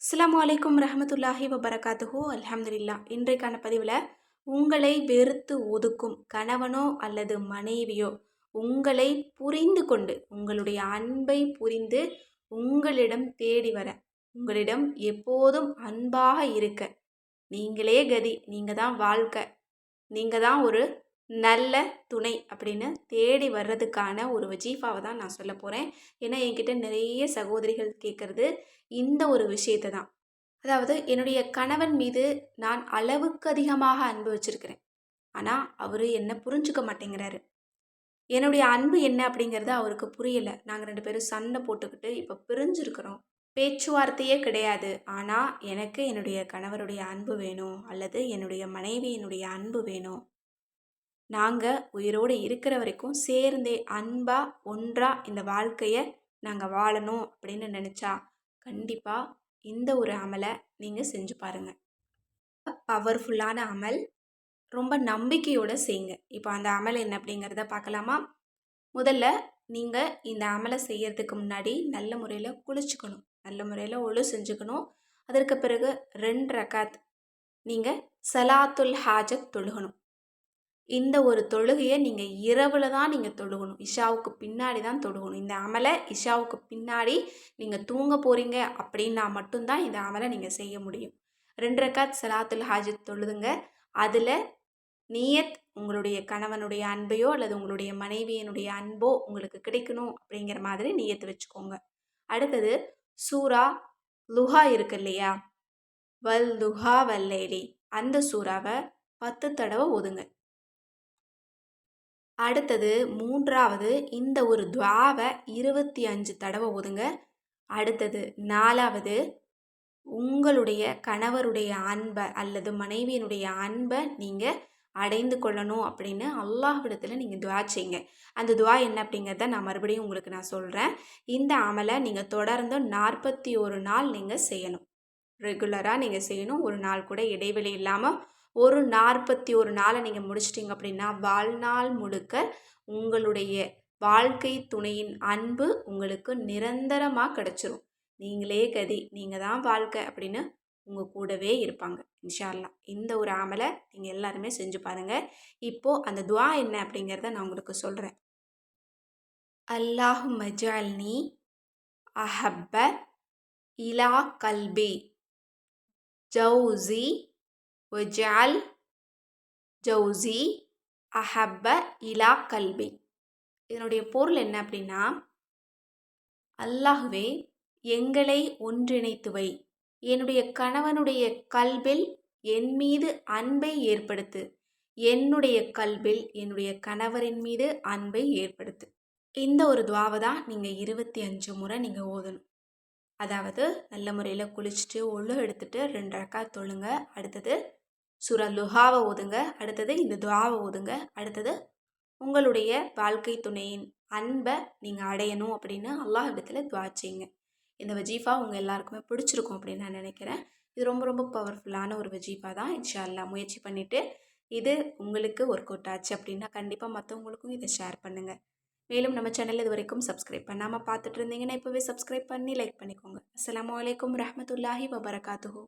அஸ்ஸலாமு அலைக்கும் ரஹமத்துல்லாஹி வபரகாத்துஹு அல்ஹம்துலில்லா. இன்றைக்கான பதிவில் உங்களை வெறுத்து ஒதுக்கும் கணவனோ அல்லது மனைவியோ உங்களை புரிந்து கொண்டு உங்களுடைய அன்பை புரிந்து உங்களிடம் தேடி வர, உங்களிடம் எப்போதும் அன்பாக இருக்க, நீங்களே கதி, நீங்கள் தான் வாழ்க்கை, நீங்கள் தான் ஒரு நல்ல துணை அப்படின்னு தேடி வர்றதுக்கான ஒரு வஜீஃபாவை தான் நான் சொல்ல போகிறேன். ஏன்னா என்கிட்ட நிறைய சகோதரிகள் கேட்குறது இந்த ஒரு விஷயத்தை தான். அதாவது என்னுடைய கணவன் மீது நான் அளவுக்கு அதிகமாக அன்பு வச்சிருக்கிறேன், ஆனால் அவர் என்னை புரிஞ்சுக்க மாட்டேங்கிறாரு. என்னுடைய அன்பு என்ன அப்படிங்கிறது அவருக்கு புரியலை. நாங்கள் 2 பேரும் சண்டை போட்டுக்கிட்டு இப்போ பிரிஞ்சிருக்கிறோம். பேச்சுவார்த்தையே கிடையாது. ஆனால் எனக்கு என்னுடைய கணவருடைய அன்பு வேணும், அல்லது என்னுடைய மனைவியினுடைய அன்பு வேணும். நாங்கள் உயிரோடு இருக்கிற வரைக்கும் சேர்ந்தே அன்பாக ஒன்றாக இந்த வாழ்க்கையை நாங்கள் வாழணும் அப்படின்னு நினச்சா கண்டிப்பாக இந்த ஒரு அமலை நீங்கள் செஞ்சு பாருங்கள். பவர்ஃபுல்லான அமல், ரொம்ப நம்பிக்கையோடு செய்யுங்க. இப்போ அந்த அமல் என்ன அப்படிங்கிறத பார்க்கலாமா? முதல்ல நீங்கள் இந்த அமலை செய்யறதுக்கு முன்னாடி நல்ல முறையில் குளிச்சுக்கணும், நல்ல முறையில் ஒழு செஞ்சுக்கணும். அதற்கு பிறகு 2 ரக்காத் நீங்கள் சலாத்துல் ஹாஜத் தொழுகணும். இந்த ஒரு தொழுகையை நீங்கள் இரவில் தான் நீங்கள் தொழுகணும், இஷாவுக்கு பின்னாடி தான் தொழுகணும். இந்த அமலை இஷாவுக்கு பின்னாடி நீங்கள் தூங்க போகிறீங்க அப்படின்னா மட்டும்தான் இந்த அமலை நீங்கள் செய்ய முடியும். 2 ரக்காத் சலாத்துல் ஹாஜத் தொழுதுங்க. அதில் நியத் உங்களுடைய கணவனுடைய அன்பையோ அல்லது உங்களுடைய மனைவியினுடைய அன்போ உங்களுக்கு கிடைக்கணும் அப்படிங்கிற மாதிரி நியத்து வச்சுக்கோங்க. அடுத்தது சூரா லுஹா இருக்கு இல்லையா, வல் லுஹா வல்லேலி, அந்த சூறாவை 10 தடவை ஓதுங்க. அடுத்தது 3வது இந்த ஒரு துஆவை 25 தடவை ஓதுங்க. அடுத்தது 4வது உங்களுடைய கணவருடைய அன்பை அல்லது மனைவியினுடைய அன்பை நீங்கள் அடைந்து கொள்ளணும் அப்படின்னு அல்லாஹ்விடத்தில் நீங்கள் துஆ செய்யுங்க. அந்த துஆ என்ன அப்படிங்கிறத நான் மறுபடியும் உங்களுக்கு நான் சொல்கிறேன். இந்த அமலை நீங்கள் தொடர்ந்து 41 நாள் நீங்கள் செய்யணும். ரெகுலராக நீங்கள் செய்யணும். ஒரு நாள் கூட இடைவெளி இல்லாமல் ஒரு 41 நாளை நீங்கள் முடிச்சிட்டிங்க அப்படின்னா வாழ்நாள் முழுக்க உங்களுடைய வாழ்க்கை துணையின் அன்பு உங்களுக்கு நிரந்தரமாக கிடச்சிரும். நீங்களே கதி, நீங்கள் தான் வாழ்க்கை அப்படின்னு உங்கள் கூடவே இருப்பாங்க இன்ஷா அல்லாஹ். இந்த ஒரு அமலை நீங்கள் எல்லாருமே செஞ்சு பாருங்கள். இப்போது அந்த துஆ என்ன அப்படிங்கிறத நான் உங்களுக்கு சொல்கிறேன். அல்லாஹும்ம ஜஅல்னி அஹப்ப இலா கல்பி ஜௌசி வஜஅல் ஜௌசி அஹப்ப இலா கல்பி. இதனுடைய பொருள் என்ன அப்படின்னா, அல்லாஹ்வே எங்களை ஒன்றிணைத்து வை, என்னுடைய கணவனுடைய கல்பில் என் மீது அன்பை ஏற்படுத்து, என்னுடைய கல்பில் என்னுடைய கணவரின் மீது அன்பை ஏற்படுத்து. இந்த ஒரு துஆவை தான் நீங்கள் 25 முறை நீங்கள் ஓதணும். அதாவது நல்ல முறையில் குளிச்சுட்டு ஒழு எடுத்துட்டு 2 ரக்காத் தொழுங்க. அடுத்தது சூரா லுஹாவை ஓதுங்க. அடுத்தது இந்த துஆவை ஓதுங்க. அடுத்தது உங்களுடைய வாழ்க்கை துணையின் அன்பை நீங்கள் அடையணும் அப்படின்னு அல்லாஹ் இடத்துல துஆ செய்யுங்க. இந்த வஜீஃபா உங்கள் எல்லாருக்குமே பிடிச்சிருக்கும் அப்படின்னு நான் நினைக்கிறேன். இது ரொம்ப ரொம்ப பவர்ஃபுல்லான ஒரு வஜீஃபா தான். இன்ஷா அல்லாஹ் முயற்சி பண்ணிவிட்டு இது உங்களுக்கு ஒர்க் அவுட் ஆச்சு அப்படின்னா கண்டிப்பாக மற்றவங்களுக்கும் இதை ஷேர் பண்ணுங்கள். மேலும் நம்ம சேனல் இது வரைக்கும் சப்ஸ்கிரைப் பண்ணாமல் பார்த்துட்டு இருந்தீங்கன்னா இப்போவே சப்ஸ்கிரைப் பண்ணி லைக் பண்ணிக்கோங்க. அஸ்ஸலாமு அலைக்கும் ரஹமத்துல்லாஹி வபரகாத்துஹு.